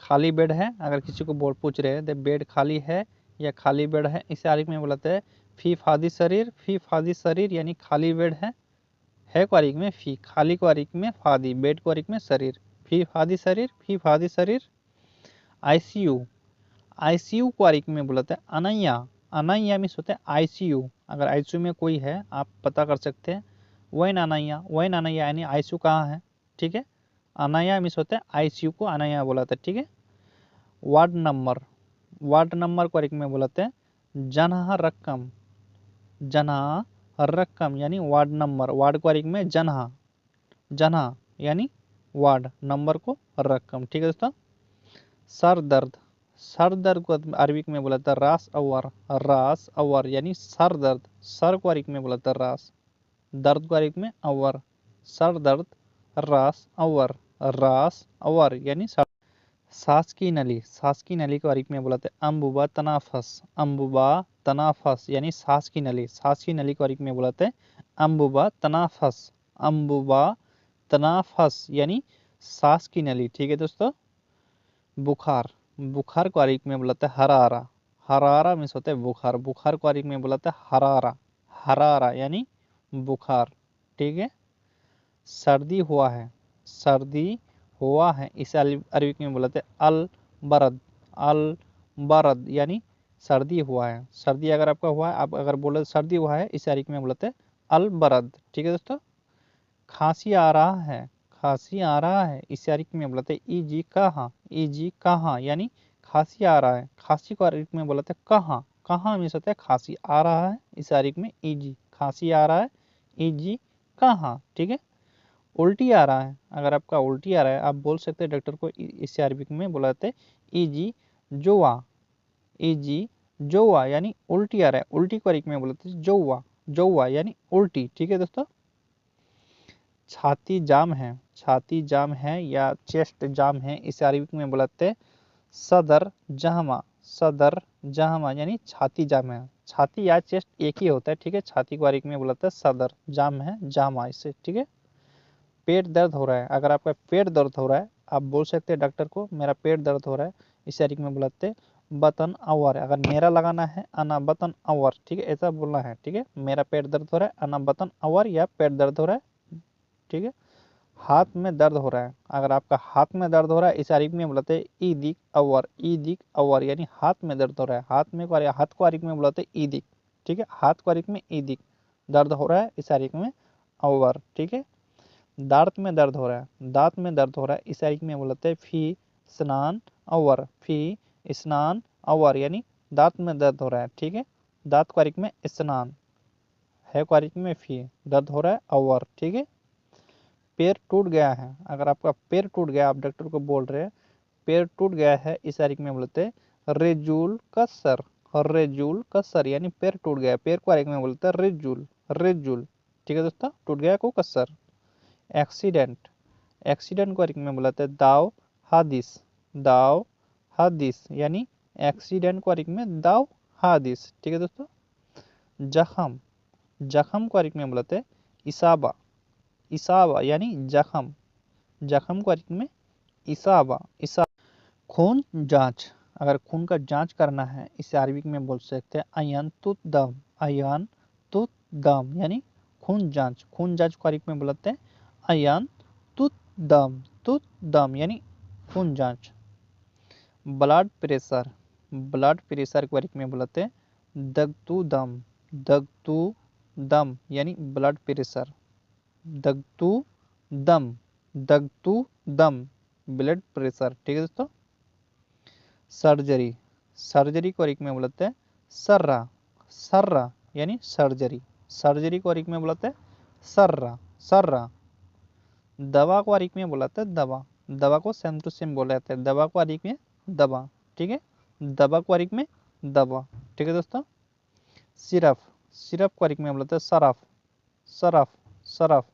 खाली बेड है, अगर किसी को बोल पूछ रहे हैं तो बेड खाली है या खाली बेड है, इसे अरबी में बोलते हैं फी फादी शरीर, फी फादी शरीर यानी खाली बेड है को अरबी में फी, खाली को अरबी में फादी, बेड को अरबी में शरीर, फी फादी शरीर, फी फादी शरीर। आईसीयू, आईसीयू को अरबी में बोलते हैं अनैया, अनैया मीन्स होते हैं आईसीयू, अगर आईसीयू में कोई है आप पता कर सकते हैं वैन अनैया, वैन अनैया यानी आईसीयू कहाँ है, ठीक है, अनैया मीन्स होते हैं आईसीयू को अनैया बोला था, ठीक है। वार्ड नंबर, वार्ड नंबर को अरबी में बोलते हैं जनाह रकम, जनाह रकम यानी वार्ड नंबर, वार्ड को अरबी में जनाह, जनाह यानी वार्ड, नंबर को रकम, ठीक है दोस्तों। सर दर्द, सर दर्द को अरबी में बोलता है रास अवर, रास अवर यानी सर दर्द, सर को अरबी में बोलता है रास, दर्द को अरबी में अवर, सर दर्द रास अवर, रास अवर यानी सर। सांस की नली, सांस की नली को अरबी में बोलते हैं अंबुबा तनाफस, अंबुबा तनाफस यानी सांस की नली, सांस की नली को अरबी में बोलते हैं अंबुबा तनाफस, अंबुबा तनाफस यानी सांस की नली, ठीक है दोस्तों। बुखार, बुखार को अरबी में बोलते हैं हरारा, हरारा मीन्स होता है बुखार, बुखार को अरबी में बोलते हैं हरारा, हरारा यानी बुखार, ठीक है। सर्दी हुआ है, सर्दी हुआ है, इसे अरबी में बोलते हैं अल बरद, अल बरद यानी सर्दी हुआ है, सर्दी अगर आपका हुआ है, आप अगर बोले सर्दी हुआ है, इसे अरबी में बोलते हैं अल बरद, ठीक है दोस्तों। खांसी आ रहा है, खांसी आ रहा है, इसे अरबी में बोलते हैं ईजी कहाँ, ईजी कहाँ यानी खांसी आ रहा है, खांसी को अरबी में बोलते हैं कहाँ, कहाँ मीन्स होता है खांसी आ रहा है, इसे अरबी में ईजी, खांसी आ रहा है ईजी कहाँ, ठीक है। उल्टी आ रहा है, अगर आपका उल्टी आ रहा है आप बोल सकते हैं डॉक्टर को, इससे अरबी में बुलाते हैं ईजी जोवा, ईजी जोवा यानी उल्टी आ रहा है, उल्टी को अरबी में बोलते हैं जोवा, जोवा यानी उल्टी, ठीक है दोस्तों। छाती जाम है, छाती जाम है या चेस्ट जाम है, इसे अरबी में बुलाते हैं सदर जहमा, सदर जहमा यानी छाती जाम है, छाती या चेस्ट एक ही होता है, ठीक है, छाती को अरबी में बुलाते हैं सदर, जाम है जामा इससे, ठीक है। पेट दर्द हो रहा है, अगर आपका पेट दर्द हो रहा है आप बोल सकते हैं डॉक्टर को मेरा पेट दर्द हो रहा है, इसे अरबी में बुलाते हैं बतन अवर, अगर मेरा लगाना है अना बतन अवर, ठीक है, ऐसा बोलना है, ठीक है, मेरा पेट दर्द हो रहा है अना बतन अवर या पेट दर्द हो रहा है, ठीक है। हाथ में दर्द हो रहा है, अगर आपका हाथ में दर्द हो रहा है, इसे अरबी में बुलाते हैं ईदिक अवर, ईदिक अवर यानी हाथ में दर्द हो रहा है, हाथ में हाथ को अरबी में बुलाते हैं ईदिक, ठीक है, हाथ को अरबी में ईदिक, दर्द हो रहा है इसे अरबी में अवर, ठीक है। दांत में दर्द हो रहा है, दांत में दर्द हो रहा है, इस अरबी में बोलते हैं फी स्नान अवर, फी स्नान अवर यानी दांत में दर्द हो रहा है, ठीक है, दांत को अरबी में स्नान, है को अरबी में फी, दर्द हो रहा है अवर, ठीक है। पैर टूट गया है, अगर आपका पैर टूट गया, आप डॉक्टर को बोल रहे हैं पैर टूट गया है, इस अरबी में बोलते हैं रेजुल कसर, रेजुल कसर यानी पैर टूट गया, पैर को अरबी में बोलते हैं रेजुल, रेजुल, ठीक है दोस्तों, टूट गया को कसर। एक्सीडेंट, एक्सीडेंट को अरबी में बुलाते हैं दाव हादिस, दाव हादिस यानी एक्सीडेंट को अरबी में दाव हादिस। ठीक है दोस्तों। जख्म, जख्म को अरबी में बोलते हैं इसाबा, इसाबा यानी जख्म, जख्म को अरबी में इसाबा, इसा। खून जांच, अगर खून का जांच करना है इसे अरबी में बोल सकते हैं अयन तुत दम, अयन तुत दम यानी खून जांच, खून जांच को अरबी में बोलते हैं अयन तुत दम, तुत दम यानी खून जांच। ब्लड प्रेशर, ब्लड प्रेशर को अरबी में बोलते हैं दगतू दम, दगतू दम यानी ब्लड प्रेशर, दगतू दम, दगतू दम ब्लड प्रेशर। ठीक है दोस्तों। सर्जरी, सर्जरी को अरबी में बोलते हैं सर्रा, सर्रा यानी सर्जरी, सर्जरी को अरबी में बोलते हैं सर्रा, सर्रा। दवा को अरबी में बोलते हैं दवा, दवा को सेम टू सेम बोला जाता है, दवा को अरबी में दवा। ठीक है, दवा को अरबी में दवा। ठीक है दोस्तों। सिरप, सिरप को अरबी में बोलते हैं सराफ, सराफ, सराफ।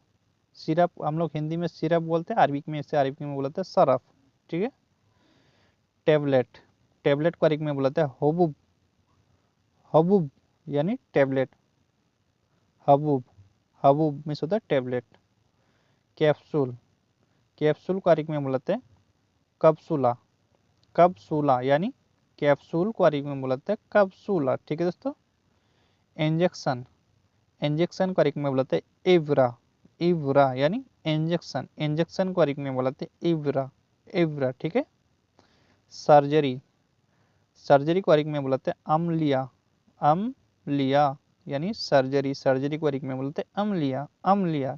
सिरप हम लोग हिंदी में सिरप बोलते हैं, अरबी में इसे अरबी में बोलते हैं सराफ। ठीक है। टेबलेट, टेबलेट को अरबी में बोलते हैं हबूब, हबूब यानी टेबलेट, हबूब, हबूब मीन्स होता है टेबलेट। कैप्सूल, कैप्सूल को अरबी में बोलते हैं कप्सूला, कप्सूला यानी कैप्सूल को अरबी में बोलते हैं कप्सूला। ठीक है दोस्तों। इंजेक्शन, इंजेक्शन को अरबी में बोलते हैं इवरा, इवरा यानी इंजेक्शन, इंजेक्शन को अरबी में बोलते हैं इवरा, इवरा। ठीक है। सर्जरी, सर्जरी को अरबी में बोलते हैं अमलिया, अमलिया यानी सर्जरी, सर्जरी को अरबी में बोलते हैं अमलिया, अमलिया।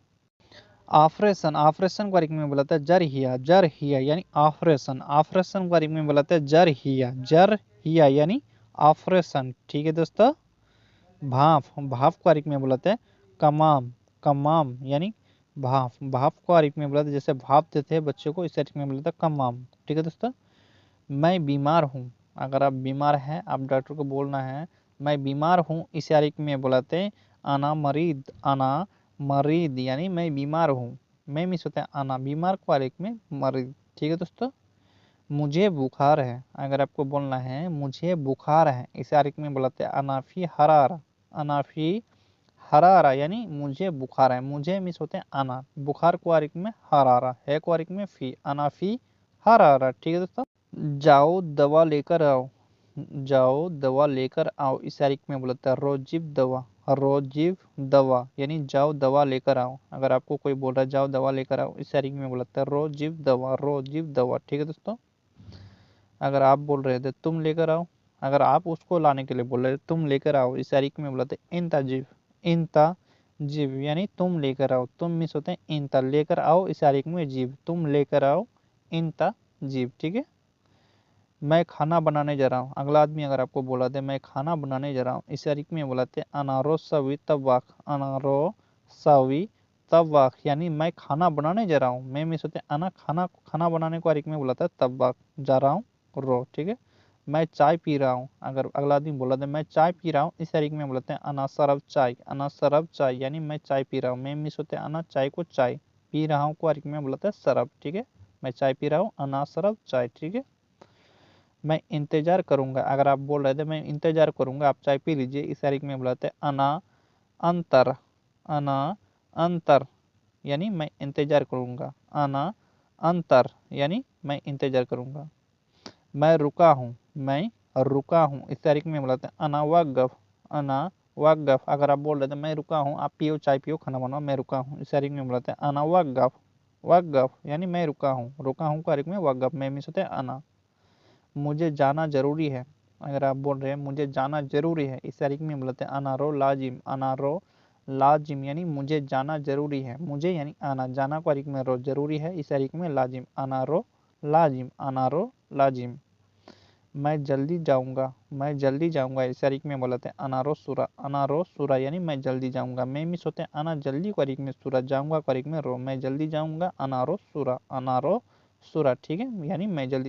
ऑपरेशन, ऑपरेशन को अरबी में बोलते हैं जरहिया, जरहिया यानी ऑपरेशन, ऑपरेशन को अरबी में बोलते हैं जरहिया, जरहिया यानी ऑपरेशन। ठीक है दोस्तों। भाप, भाप को अरबी में बोलते हैं कमाम, कमाम यानी भाप, भाप को अरबी में बोलते हैं जैसे भाप देते हैं बच्चों को, इस अरबी में बोलते हैं कमाम। ठीक है दोस्तों। मैं बीमार हूँ, अगर आप बीमार हैं आप डॉक्टर को बोलना है मैं बीमार हूँ, इसे अरबी में बुलाते हैं अना मरीद, अना मरीद यानी मैं बीमार हूँ। मैं मिस होता है अना, बीमार को अरबी में मरीद। ठीक है दोस्तों। मुझे बुखार है, अगर आपको बोलना है मुझे बुखार है, इसे अरबी में बुलाते हैं अनाफी हरारा, अनाफी हरारा यानी मुझे बुखार है। मुझे मिस होते हैं अना, बुखार को अरबी में हरारा, है को अरबी में फी, अनाफी हरारा। ठीक है दोस्तों। जाओ दवा लेकर आओ, जाओ दवा लेकर आओ, इस अरबी में बोलता है रोजिब दवा, रोजिब दवा यानी जाओ दवा लेकर आओ। अगर आपको कोई बोल रहा है जाओ दवा लेकर आओ, इस अरबी में बोलता है रोजिब दवा, रोजिब दवा। ठीक है दोस्तों। अगर आप बोल रहे थे तुम लेकर आओ, अगर आप उसको लाने के लिए बोल रहे थे तुम लेकर आओ, इस अरबी में बोलते हैं इंताजिब, इंताजिब यानी तुम लेकर आओ, तुम मिस होते हैं इंता, लेकर आओ इस अरबी में जीव, तुम लेकर आओ इंताजिब। ठीक है। मैं खाना बनाने जा रहा हूँ, अगला आदमी अगर आपको बोला दे मैं खाना बनाने जा रहा हूँ, इस अरबी में बोलाते हैं अनारो सवी तवाक, अनारो सवी तवाक यानी मैं खाना बनाने जा रहा हूँ। मैं मिस होते हैं अना, खाना, खाना बनाने को अरबी में बुलाता है तवाक, जा रहा हूँ रो। ठीक है। मैं चाय पी रहा हूँ, अगर अगला आदमी बोला दे मैं चाय पी रहा हूँ, इस अरबी में बोलाते हैं अना सरब चाय, अना सरब चाय यानी मैं चाय पी रहा हूँ। मैं मिस होते हैं अना, चाय को चाय, पी रहा हूँ को अरबी में बोलाता है सरब। ठीक है। मैं चाय पी रहा हूँ, अना सरब चाय। ठीक है। मैं इंतजार करूंगा, अगर आप बोल रहे थे मैं इंतजार करूंगा आप चाय पी लीजिए, इस तारीख में बुलाते हैं अना अंतर, अना अंतर यानी मैं इंतजार करूंगा, अना अंतर यानी मैं इंतजार करूंगा। मैं रुका हूँ, मैं रुका हूँ, इस तारीख में बुलाते हैं अना वागफ, अना वागफ। अगर आप बोल रहे थे मैं रुका हूँ, आप पियो चाय पियो खाना बनाओ, मैं रुका हूँ, इस तारीख में बुलाते हैं अना वागफ, वागफ यानी मैं रुका हूँ, रुका हूँ तारीख में वागफ, मैं मिस होते हैं अना। मुझे जाना जरूरी है, अगर आप बोल रहे हैं मुझे जाना जरूरी है, इस तारीख में बोलते हैं अनारो लाजिम, अनारो लाजिम यानी मुझे जाना जरूरी है, मुझे यानी आना, जाना को तारीख में रो, जरूरी है इस तारीख में लाजिम, अनारो लाजिम, अनारो लाजिम। मैं जल्दी जाऊंगा, मैं जल्दी जाऊंगा, इस तारीख में बोलते हैं अनारो सुरा, अनारो सुरा यानी मैं जल्दी जाऊंगा। मैं मिस होते हैं अना, जल्दी को तारीख में सुरा, जाऊंगा को तारीख में रो, मैं जल्दी जाऊंगा अनारो सुरा, अनारो सुरा। ठीक है। यानी मैं जल्दी